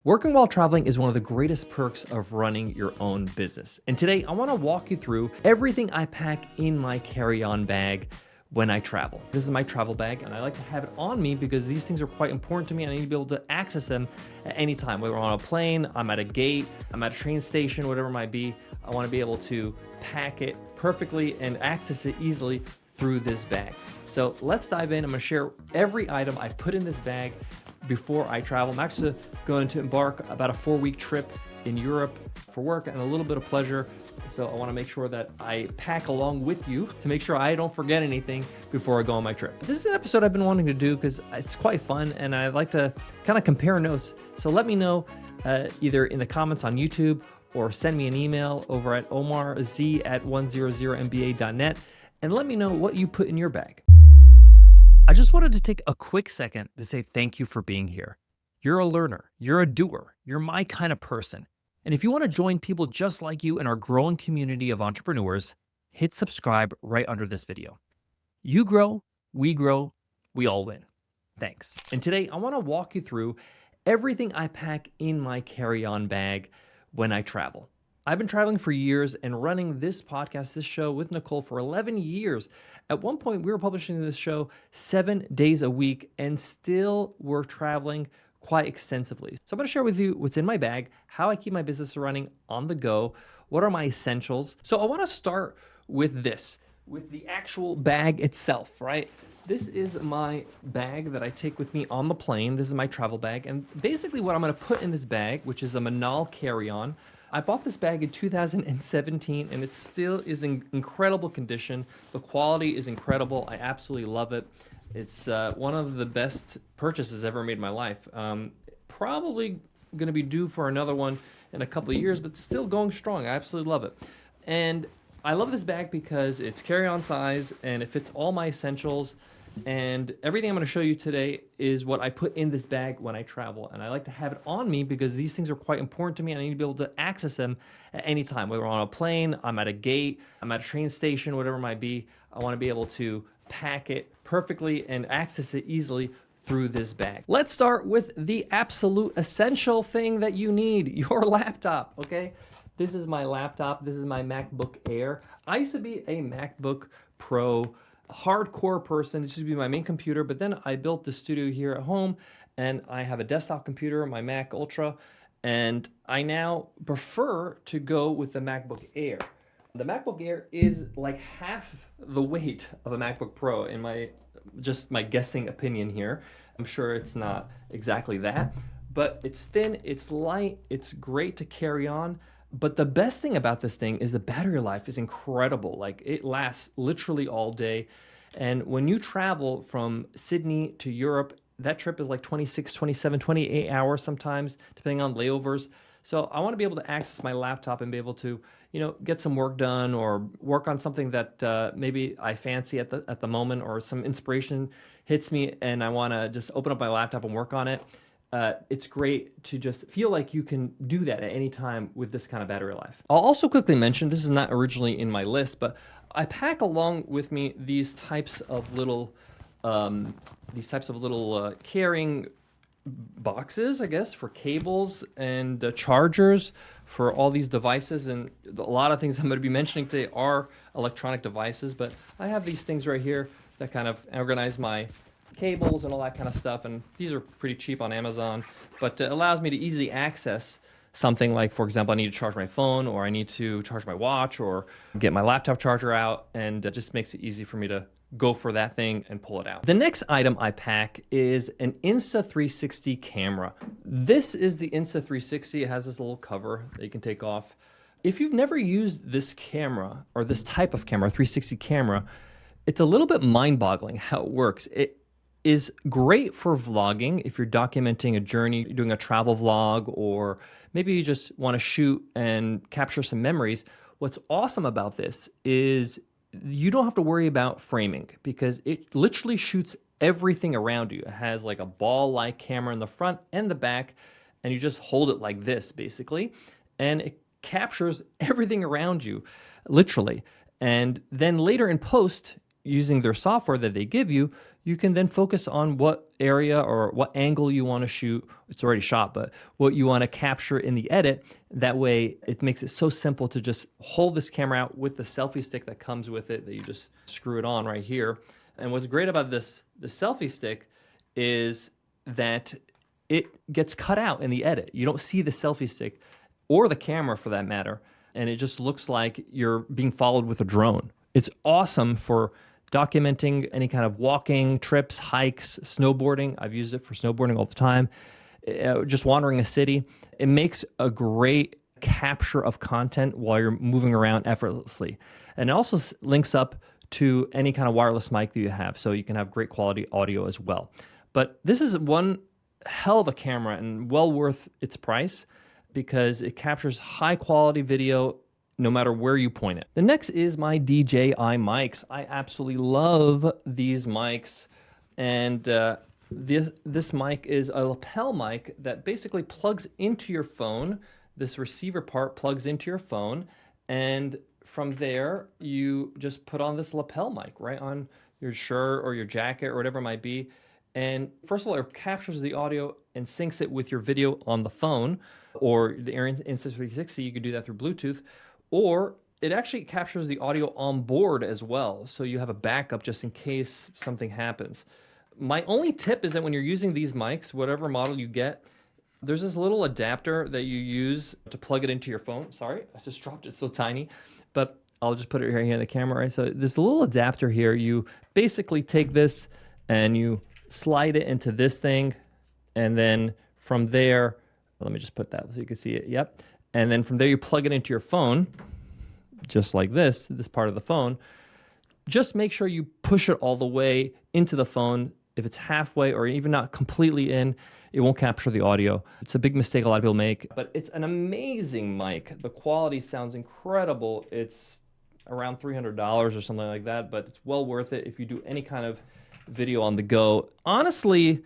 Working while traveling is one of the greatest perks of running your own business. And today I want to walk you through everything I pack in my carry-on bag when I travel. This is my travel bag and I like to have it on me because these things are quite important to me and I need to be able to access them at any time. Whether I'm on a plane, I'm at a gate, I'm at a train station, whatever it might be, I want to be able to pack it perfectly and access it easily through this bag. So let's dive in. I'm going to share every item I put in this bag before I travel. I'm actually going to embark about a 4-week trip in Europe for work and a little bit of pleasure. So I want to make sure that I pack along with you to make sure I don't forget anything before I go on my trip. This is an episode I've been wanting to do because it's quite fun and I like to kind of compare notes. So let me know either in the comments on YouTube or send me an email over at omarz@100mba.net and let me know what you put in your bag. I just wanted to take a quick second to say thank you for being here. You're a learner, you're a doer, you're my kind of person. And if you want to join people just like you in our growing community of entrepreneurs, hit subscribe right under this video. You grow, we all win. Thanks. And today I want to walk you through everything I pack in my carry-on bag when I travel. I've been traveling for years and running this podcast, this show with Nicole for 11 years. At one point, we were publishing this show 7 days a week and still we're traveling quite extensively. So I'm going to share with you what's in my bag, how I keep my business running on the go, what are my essentials. So I want to start with this, with the actual bag itself, right? This is my bag that I take with me on the plane. This is my travel bag. And basically what I'm going to put in this bag, which is a Manal carry-on, I bought this bag in 2017 and it still is in incredible condition. The quality is incredible. I absolutely love it. It's one of the best purchases ever made in my life. Probably going to be due for another one in a couple of years, but still going strong. I absolutely love it. And I love this bag because it's carry-on size and it fits all my essentials. And everything I'm going to show you today is what I put in this bag when I travel. And I like to have it on me because these things are quite important to me and I need to be able to access them at any time. Whether I'm on a plane, I'm at a gate, I'm at a train station, whatever it might be, I want to be able to pack it perfectly and access it easily through this bag. Let's start with the absolute essential thing that you need, your laptop, okay? This is my laptop. This is my MacBook Air. I used to be a MacBook Pro hardcore person. This used to be my main computer, but then I built the studio here at home and I have a desktop computer, my Mac Ultra, and I now prefer to go with the MacBook Air. The MacBook Air is like half the weight of a MacBook Pro in my guessing opinion here. I'm sure it's not exactly that, but it's thin, it's light, it's great to carry on. But the best thing about this thing is the battery life is incredible. Like it lasts literally all day. And when you travel from Sydney to Europe, that trip is like 26, 27, 28 hours sometimes, depending on layovers. So I want to be able to access my laptop and be able to, get some work done or work on something that maybe I fancy at the moment, or some inspiration hits me and I want to just open up my laptop and work on it. It's great to just feel like you can do that at any time with this kind of battery life. I'll also quickly mention, this is not originally in my list, but I pack along with me these types of little carrying boxes, I guess, for cables and chargers for all these devices. And a lot of things I'm going to be mentioning today are electronic devices, but I have these things right here that kind of organize my cables and all that kind of stuff, and these are pretty cheap on Amazon, but it allows me to easily access something like, for example, I need to charge my phone or I need to charge my watch or get my laptop charger out, and it just makes it easy for me to go for that thing and pull it out. The next item I pack is an Insta360 camera. This is the Insta360. It has this little cover that you can take off. If you've never used this camera or this type of camera, 360 camera, it's a little bit mind-boggling how it works. It is great for vlogging if you're documenting a journey, doing a travel vlog, or maybe you just want to shoot and capture some memories. What's awesome about this is you don't have to worry about framing because it literally shoots everything around you. It has like a ball-like camera in the front and the back, and you just hold it like this basically, and it captures everything around you, literally. And then later in post, using their software that they give you, you can then focus on what area or what angle you want to shoot. It's already shot, but what you want to capture in the edit. That way, it makes it so simple to just hold this camera out with the selfie stick that comes with it, that you just screw it on right here. And what's great about the selfie stick is that it gets cut out in the edit. You don't see the selfie stick or the camera for that matter, and it just looks like you're being followed with a drone. It's awesome for documenting any kind of walking, trips, hikes, snowboarding. I've used it for snowboarding all the time. Just wandering a city. It makes a great capture of content while you're moving around effortlessly. And it also links up to any kind of wireless mic that you have, so you can have great quality audio as well. But this is one hell of a camera and well worth its price because it captures high quality video no matter where you point it. The next is my DJI mics. I absolutely love these mics. And this mic is a lapel mic that basically plugs into your phone. This receiver part plugs into your phone. And from there, you just put on this lapel mic right on your shirt or your jacket or whatever it might be. And first of all, it captures the audio and syncs it with your video on the phone or the Insta360. You can do that through Bluetooth. Or it actually captures the audio on board as well. So you have a backup just in case something happens. My only tip is that when you're using these mics, whatever model you get, there's this little adapter that you use to plug it into your phone. Sorry, I just dropped it, it's so tiny. But I'll just put it here in the camera, right? So this little adapter here, you basically take this and you slide it into this thing. And then from there, let me just put that so you can see it. Yep. And then from there, you plug it into your phone, just like this part of the phone. Just make sure you push it all the way into the phone. If it's halfway or even not completely in, it won't capture the audio. It's a big mistake a lot of people make, but it's an amazing mic. The quality sounds incredible. It's around $300 or something like that, but it's well worth it if you do any kind of video on the go. Honestly,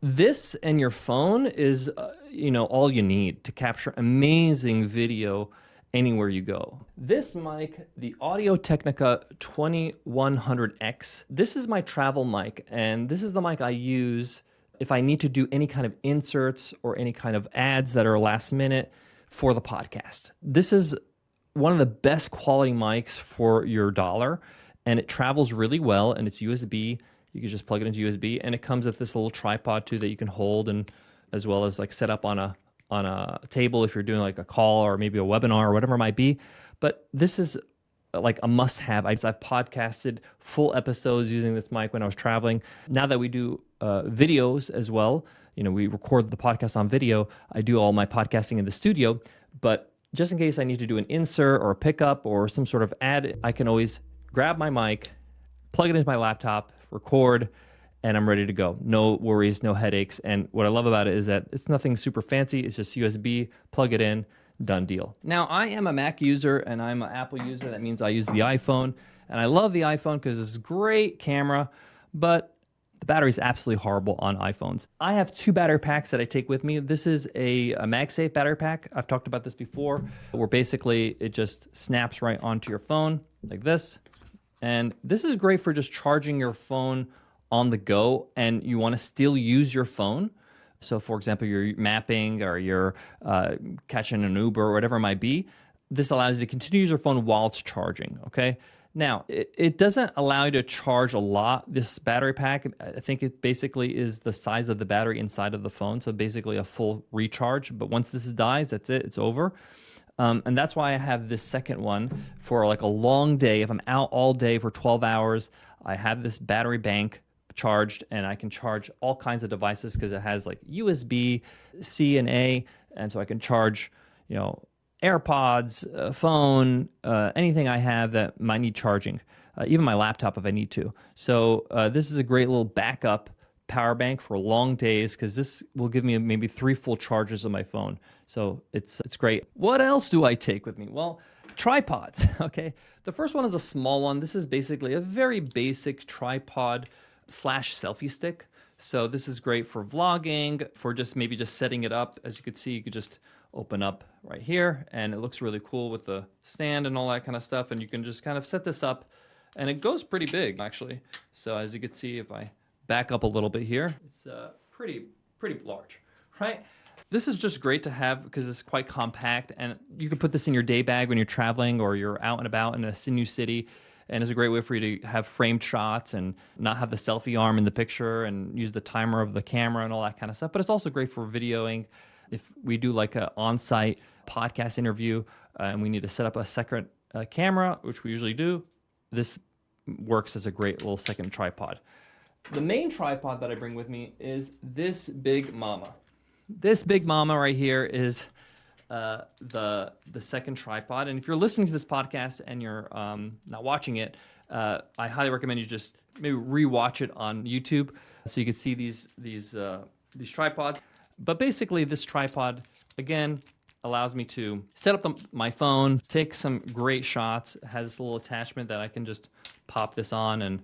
this and your phone is, all you need to capture amazing video anywhere you go. This mic, the Audio-Technica 2100X, this is my travel mic, and this is the mic I use if I need to do any kind of inserts or any kind of ads that are last minute for the podcast. This is one of the best quality mics for your dollar, and it travels really well, and it's USB. You can just plug it into USB, and it comes with this little tripod too that you can hold, and as well as like set up on a table if you're doing like a call or maybe a webinar or whatever it might be. But this is like a must-have. I've podcasted full episodes using this mic when I was traveling. Now that we do videos as well, we record the podcast on video. I do all my podcasting in the studio, but just in case I need to do an insert or a pickup or some sort of ad, I can always grab my mic, plug it into my laptop, record, and I'm ready to go. No worries, no headaches. And what I love about it is that it's nothing super fancy. It's just USB, plug it in, done deal. Now, I am a Mac user and I'm an Apple user. That means I use the iPhone. And I love the iPhone because it's a great camera, but the battery is absolutely horrible on iPhones. I have 2 battery packs that I take with me. This is a MagSafe battery pack. I've talked about this before, where basically it just snaps right onto your phone like this. And this is great for just charging your phone on the go and you want to still use your phone. So for example, you're mapping or you're catching an Uber or whatever it might be. This allows you to continue to use your phone while it's charging, okay? Now, it doesn't allow you to charge a lot, this battery pack. I think it basically is the size of the battery inside of the phone, so basically a full recharge. But once this dies, that's it, it's over. And that's why I have this second one for like a long day. If I'm out all day for 12 hours, I have this battery bank charged and I can charge all kinds of devices because it has like USB, C and A. And so I can charge, AirPods, phone, anything I have that might need charging, even my laptop if I need to. So this is a great little backup power bank for long days because this will give me maybe 3 full charges of my phone. So it's great. What else do I take with me? Well, tripods, okay? The first one is a small one. This is basically a very basic tripod / selfie stick. So this is great for vlogging, for just setting it up. As you can see, you could just open up right here and it looks really cool with the stand and all that kind of stuff. And you can just kind of set this up And it goes pretty big, actually. So as you can see, if I back up a little bit here, it's pretty large, right? This is just great to have because it's quite compact, and you can put this in your day bag when you're traveling or you're out and about in a new city. And it's a great way for you to have framed shots and not have the selfie arm in the picture and use the timer of the camera and all that kind of stuff. But it's also great for videoing. If we do like an on-site podcast interview and we need to set up a second camera, which we usually do, this works as a great little second tripod. The main tripod that I bring with me is this big mama. This big mama right here is the second tripod. And if you're listening to this podcast and you're not watching it, I highly recommend you just maybe rewatch it on YouTube so you can see these tripods. But basically, this tripod again allows me to set up my phone, take some great shots. It has this little attachment that I can just pop this on and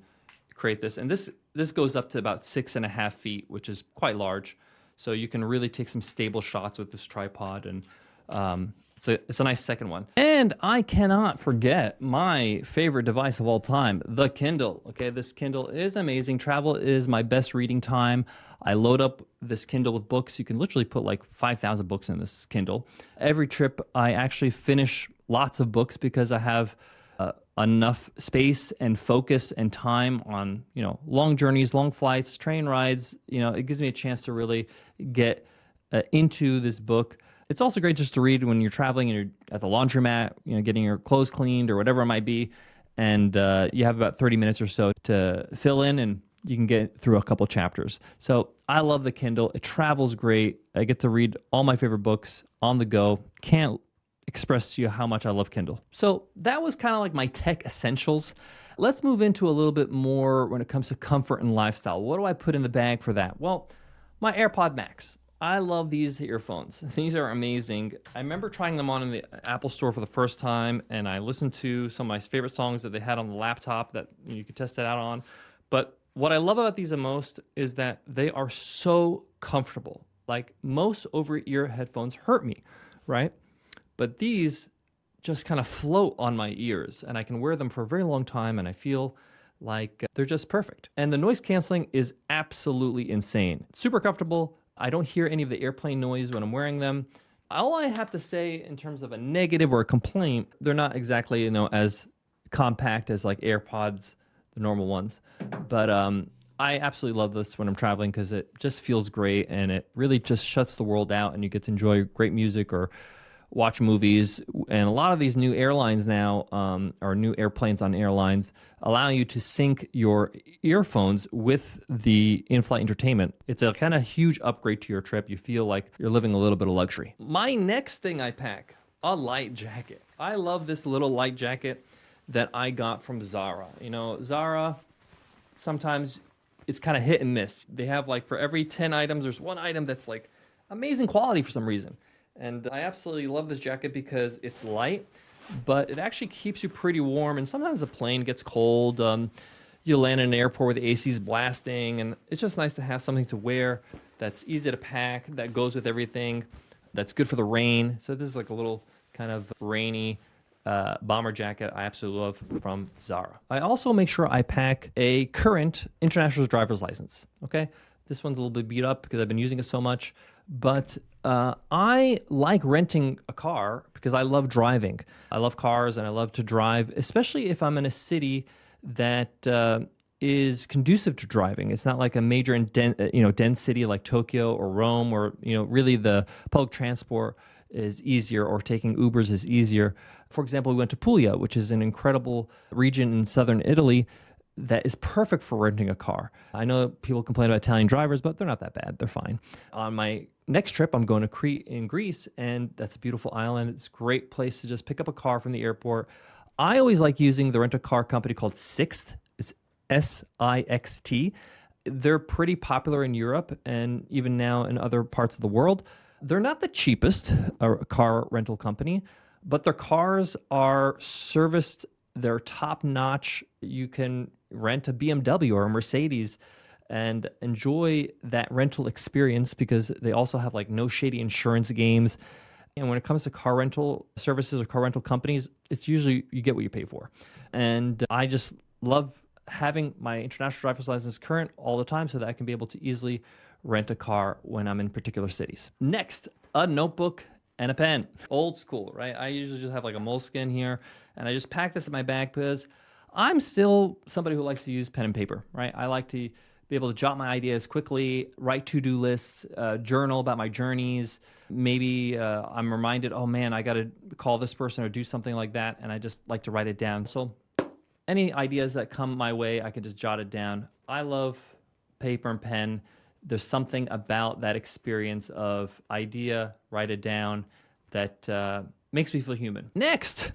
create this. And this goes up to about 6.5 feet, which is quite large. So you can really take some stable shots with this tripod, and it's a nice second one. And I cannot forget my favorite device of all time, the Kindle. Okay, this Kindle is amazing. Travel is my best reading time. I load up this Kindle with books. You can literally put like 5,000 books in this Kindle. Every trip, I actually finish lots of books because I have enough space and focus and time on, long journeys, long flights, train rides. It gives me a chance to really get into this book. It's also great just to read when you're traveling and you're at the laundromat, getting your clothes cleaned or whatever it might be. And you have about 30 minutes or so to fill in, and you can get through a couple chapters. So I love the Kindle. It travels great. I get to read all my favorite books on the go. Can't express to you how much I love Kindle. So that was kind of like my tech essentials. Let's move into a little bit more when it comes to comfort and lifestyle. What do I put in the bag for that? Well, my AirPod Max. I love these earphones. These are amazing. I remember trying them on in the Apple Store for the first time, and I listened to some of my favorite songs that they had on the laptop that you could test it out on. But what I love about these the most is that they are so comfortable. Like most over-ear headphones hurt me, right? But these just kind of float on my ears, and I can wear them for a very long time, and I feel like they're just perfect. And the noise canceling is absolutely insane. Super comfortable. I don't hear any of the airplane noise when I'm wearing them. All I have to say in terms of a negative or a complaint, they're not exactly, as compact as like AirPods, the normal ones. But I absolutely love this when I'm traveling because it just feels great, and it really just shuts the world out, and you get to enjoy great music or watch movies. And a lot of these new airlines now, or new airplanes on airlines, allow you to sync your earphones with the in-flight entertainment. It's a kind of huge upgrade to your trip. You feel like you're living a little bit of luxury. My next thing I pack, a light jacket. I love this little light jacket that I got from Zara. Zara, sometimes it's kind of hit and miss. They have like for every 10 items, there's one item that's like amazing quality for some reason. And I absolutely love this jacket because it's light, but it actually keeps you pretty warm. And sometimes the plane gets cold. You land in an airport where the AC is blasting, and it's just nice to have something to wear that's easy to pack, that goes with everything, that's good for the rain. So this is like a little kind of rainy bomber jacket I absolutely love from Zara. I also make sure I pack a current international driver's license, okay? This one's a little bit beat up because I've been using it so much, but I like renting a car because I love driving. I love cars and I love to drive, especially if I'm in a city that is conducive to driving. It's not like a major dense city like Tokyo or Rome, where really the public transport is easier or taking Ubers is easier. For example, we went to Puglia, which is an incredible region in southern Italy that is perfect for renting a car. I know people complain about Italian drivers, but they're not that bad. They're fine. On my next trip, I'm going to Crete in Greece, and that's a beautiful island. It's a great place to just pick up a car from the airport. I always like using the rent-a-car company called Sixt. It's Sixt. They're pretty popular in Europe and even now in other parts of the world. They're not the cheapest car rental company, but their cars are serviced. They're top-notch. You can rent a BMW or a Mercedes and enjoy that rental experience because they also have like no shady insurance games. And when it comes to car rental services or car rental companies, it's usually you get what you pay for. And I just love having my international driver's license current all the time so that I can be able to easily rent a car when I'm in particular cities. Next, a notebook and a pen. Old school, right? I usually just have like a moleskin here, and I just pack this in my bag because I'm still somebody who likes to use pen and paper, right? I like to be able to jot my ideas quickly, write to-do lists, journal about my journeys. Maybe I'm reminded, oh man, I got to call this person or do something like that, and I just like to write it down. So any ideas that come my way, I can just jot it down. I love paper and pen. There's something about that experience of idea, write it down, that makes me feel human. Next,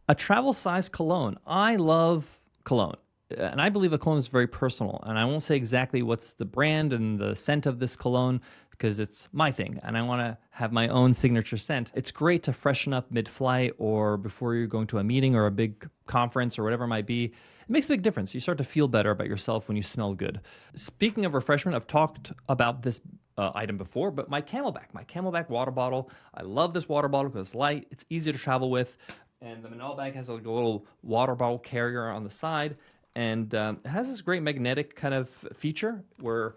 a travel size cologne. I love cologne. And I believe a cologne is very personal. And I won't say exactly what's the brand and the scent of this cologne because it's my thing. And I want to have my own signature scent. It's great to freshen up mid-flight or before you're going to a meeting or a big conference or whatever it might be. It makes a big difference. You start to feel better about yourself when you smell good. Speaking of refreshment, I've talked about this item before, but my Camelback water bottle. I love this water bottle because it's light, it's easy to travel with. And the Manal bag has like a little water bottle carrier on the side. And it has this great magnetic kind of feature where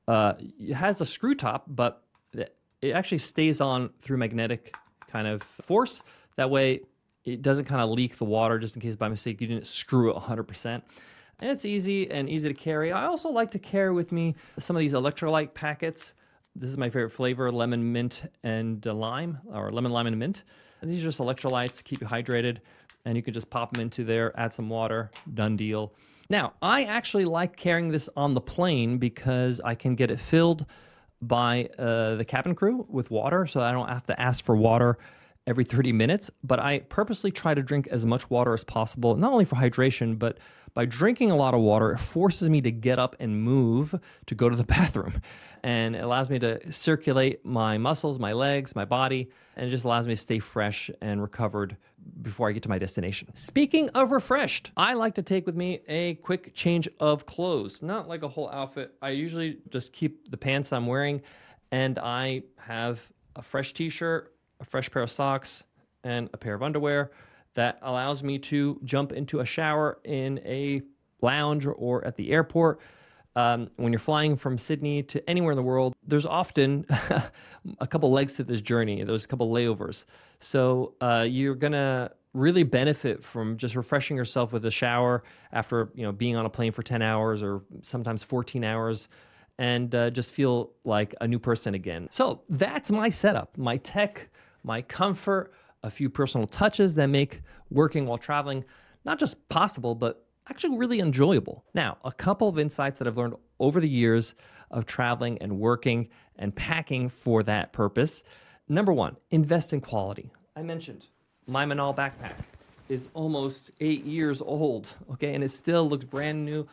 it has a screw top, but it actually stays on through magnetic kind of force. That way, it doesn't kind of leak the water just in case by mistake you didn't screw it 100%. And it's easy to carry. I also like to carry with me some of these electrolyte packets. This is my favorite flavor, lemon, mint, and lime, or lemon, lime, and mint. And these are just electrolytes, keep you hydrated. And you can just pop them into there, add some water, done deal. Now, I actually like carrying this on the plane because I can get it filled by the cabin crew with water, so I don't have to ask for water every 30 minutes. But I purposely try to drink as much water as possible, not only for hydration, but by drinking a lot of water, it forces me to get up and move to go to the bathroom. And it allows me to circulate my muscles, my legs, my body, and it just allows me to stay fresh and recovered before I get to my destination. Speaking of refreshed, I like to take with me a quick change of clothes, not like a whole outfit. I usually just keep the pants I'm wearing, and I have a fresh t-shirt, a fresh pair of socks, and a pair of underwear that allows me to jump into a shower in a lounge or at the airport. When you're flying from Sydney to anywhere in the world, there's often a couple legs to this journey. There's a couple layovers. So you're going to really benefit from just refreshing yourself with a shower after being on a plane for 10 hours or sometimes 14 hours and just feel like a new person again. So that's my setup, my tech, my comfort, a few personal touches that make working while traveling not just possible, but actually really enjoyable. Now, a couple of insights that I've learned over the years of traveling and working and packing for that purpose. Number one, invest in quality. I mentioned my Manal backpack is almost 8 years old, okay? And it still looks brand new.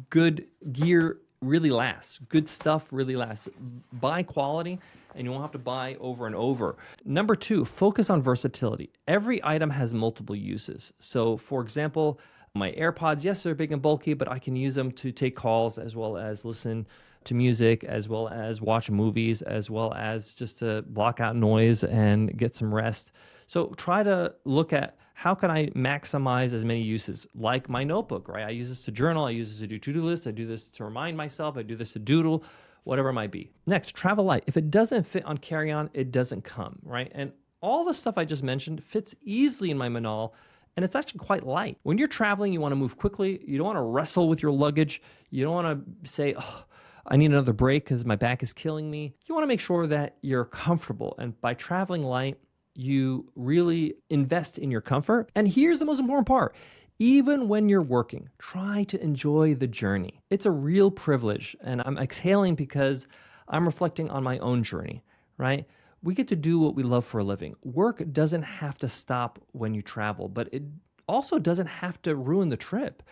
Good gear really lasts. Good stuff really lasts. Buy quality and you won't have to buy over and over. Number two, focus on versatility. Every item has multiple uses. So for example, my AirPods, yes, they're big and bulky, but I can use them to take calls as well as listen to music, as well as watch movies, as well as just to block out noise and get some rest. So try to look at how can I maximize as many uses, like my notebook, right? I use this to journal, I use this to do to-do lists, I do this to remind myself, I do this to doodle, whatever it might be. Next, travel light. If it doesn't fit on carry-on, it doesn't come, right? And all the stuff I just mentioned fits easily in my Manal, and it's actually quite light. When you're traveling, you want to move quickly. You don't want to wrestle with your luggage. You don't want to say, oh, I need another break because my back is killing me. You want to make sure that you're comfortable. And by traveling light, you really invest in your comfort. And here's the most important part. Even when you're working, try to enjoy the journey. It's a real privilege. And I'm exhaling because I'm reflecting on my own journey, right? We get to do what we love for a living. Work doesn't have to stop when you travel, but it also doesn't have to ruin the trip.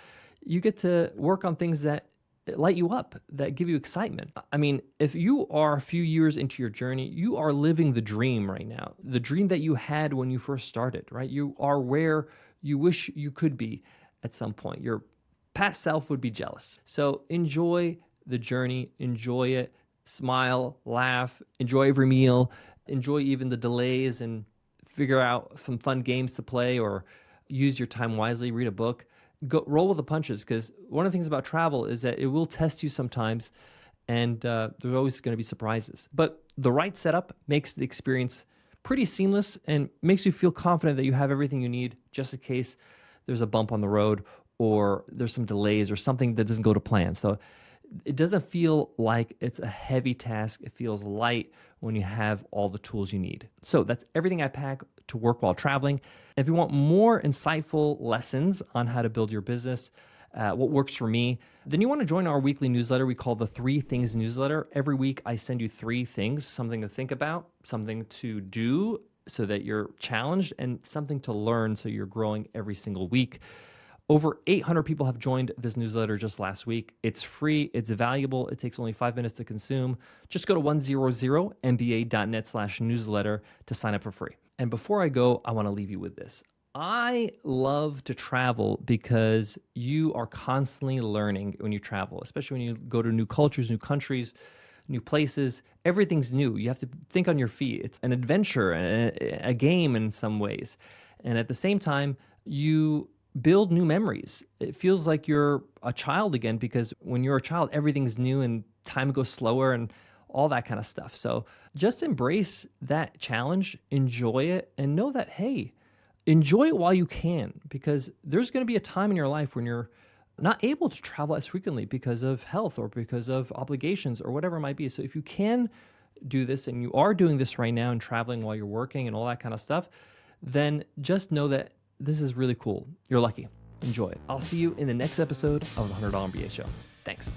You get to work on things that light you up, that give you excitement. I mean, if you are a few years into your journey, you are living the dream right now, the dream that you had when you first started, right? You are where you wish you could be at some point. Your past self would be jealous. So enjoy the journey, enjoy it, smile, laugh, enjoy every meal, enjoy even the delays and figure out some fun games to play or use your time wisely, read a book. go roll with the punches, because one of the things about travel is that it will test you sometimes, and there's always going to be surprises. But the right setup makes the experience pretty seamless and makes you feel confident that you have everything you need just in case there's a bump on the road or there's some delays or something that doesn't go to plan. So it doesn't feel like it's a heavy task. It feels light when you have all the tools you need. So that's everything I pack to work while traveling. If you want more insightful lessons on how to build your business, what works for me, then you want to join our weekly newsletter we call the 3 Things newsletter. Every week I send you 3 things, something to think about, something to do so that you're challenged, and something to learn so you're growing every single week. Over 800 people have joined this newsletter just last week. It's free, it's valuable, it takes only 5 minutes to consume. Just go to 100mba.net/newsletter to sign up for free. And before I go, I want to leave you with this. I love to travel because you are constantly learning when you travel, especially when you go to new cultures, new countries, new places. Everything's new. You have to think on your feet. It's an adventure, a game in some ways. And at the same time, you build new memories. It feels like you're a child again, because when you're a child, everything's new and time goes slower and all that kind of stuff. So just embrace that challenge, enjoy it, and know that, hey, enjoy it while you can, because there's going to be a time in your life when you're not able to travel as frequently because of health or because of obligations or whatever it might be. So if you can do this, and you are doing this right now and traveling while you're working and all that kind of stuff, then just know that this is really cool. You're lucky. Enjoy it. I'll see you in the next episode of the $100 MBA Show. Thanks.